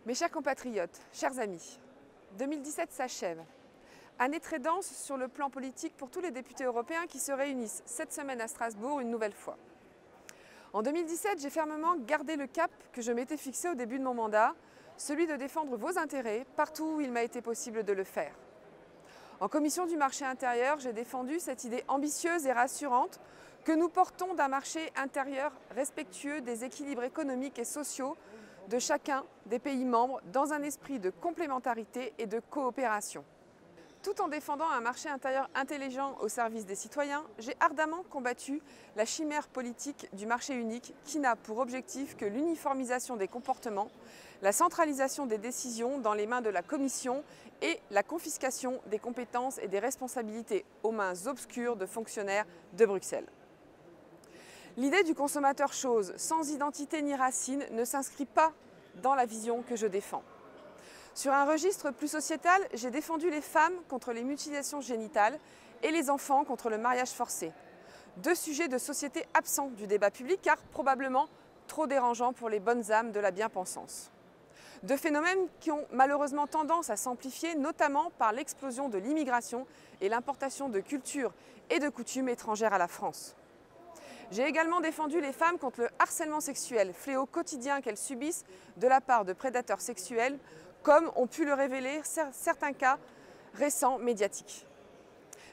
Mes chers compatriotes, chers amis, 2017 s'achève. Année très dense sur le plan politique pour tous les députés européens qui se réunissent cette semaine à Strasbourg une nouvelle fois. En 2017, j'ai fermement gardé le cap que je m'étais fixé au début de mon mandat, celui de défendre vos intérêts partout où il m'a été possible de le faire. En commission du marché intérieur, j'ai défendu cette idée ambitieuse et rassurante que nous portons d'un marché intérieur respectueux des équilibres économiques et sociaux de chacun des pays membres dans un esprit de complémentarité et de coopération. Tout en défendant un marché intérieur intelligent au service des citoyens, j'ai ardemment combattu la chimère politique du marché unique qui n'a pour objectif que l'uniformisation des comportements, la centralisation des décisions dans les mains de la Commission et la confiscation des compétences et des responsabilités aux mains obscures de fonctionnaires de Bruxelles. L'idée du consommateur chose, sans identité ni racine, ne s'inscrit pas dans la vision que je défends. Sur un registre plus sociétal, j'ai défendu les femmes contre les mutilations génitales et les enfants contre le mariage forcé. Deux sujets de société absents du débat public car probablement trop dérangeants pour les bonnes âmes de la bien-pensance. Deux phénomènes qui ont malheureusement tendance à s'amplifier, notamment par l'explosion de l'immigration et l'importation de cultures et de coutumes étrangères à la France. J'ai également défendu les femmes contre le harcèlement sexuel, fléau quotidien qu'elles subissent de la part de prédateurs sexuels, comme ont pu le révéler certains cas récents médiatiques.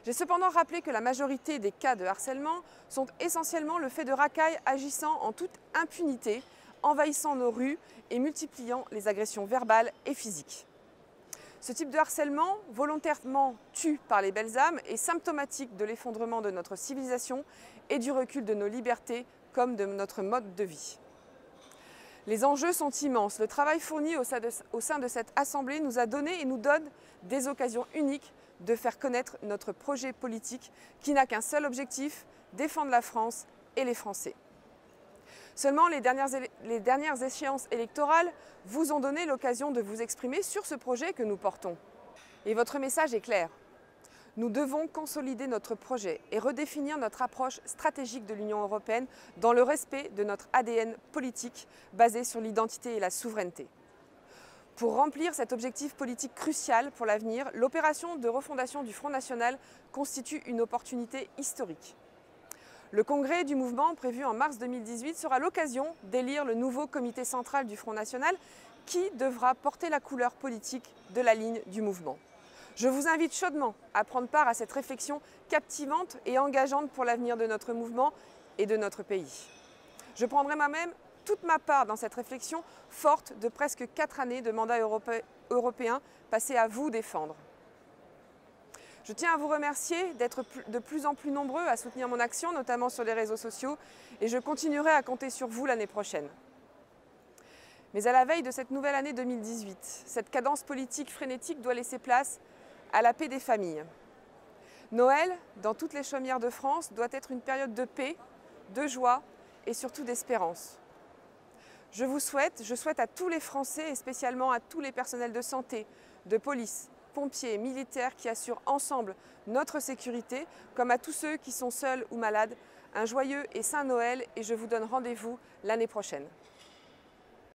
J'ai cependant rappelé que la majorité des cas de harcèlement sont essentiellement le fait de racailles agissant en toute impunité, envahissant nos rues et multipliant les agressions verbales et physiques. Ce type de harcèlement, volontairement tu par les belles âmes, est symptomatique de l'effondrement de notre civilisation et du recul de nos libertés comme de notre mode de vie. Les enjeux sont immenses. Le travail fourni au sein de cette Assemblée nous a donné et nous donne des occasions uniques de faire connaître notre projet politique qui n'a qu'un seul objectif, défendre la France et les Français. Seulement, les dernières échéances électorales vous ont donné l'occasion de vous exprimer sur ce projet que nous portons. Et votre message est clair. Nous devons consolider notre projet et redéfinir notre approche stratégique de l'Union européenne dans le respect de notre ADN politique basé sur l'identité et la souveraineté. Pour remplir cet objectif politique crucial pour l'avenir, l'opération de refondation du Front National constitue une opportunité historique. Le congrès du mouvement prévu en mars 2018 sera l'occasion d'élire le nouveau comité central du Front National qui devra porter la couleur politique de la ligne du mouvement. Je vous invite chaudement à prendre part à cette réflexion captivante et engageante pour l'avenir de notre mouvement et de notre pays. Je prendrai moi-même toute ma part dans cette réflexion forte de presque 4 années de mandat européen passé à vous défendre. Je tiens à vous remercier d'être de plus en plus nombreux à soutenir mon action, notamment sur les réseaux sociaux, et je continuerai à compter sur vous l'année prochaine. Mais à la veille de cette nouvelle année 2018, cette cadence politique frénétique doit laisser place à la paix des familles. Noël, dans toutes les chaumières de France, doit être une période de paix, de joie et surtout d'espérance. Je souhaite à tous les Français et spécialement à tous les personnels de santé, de police, pompiers, militaires qui assurent ensemble notre sécurité, comme à tous ceux qui sont seuls ou malades, un joyeux et saint Noël et je vous donne rendez-vous l'année prochaine.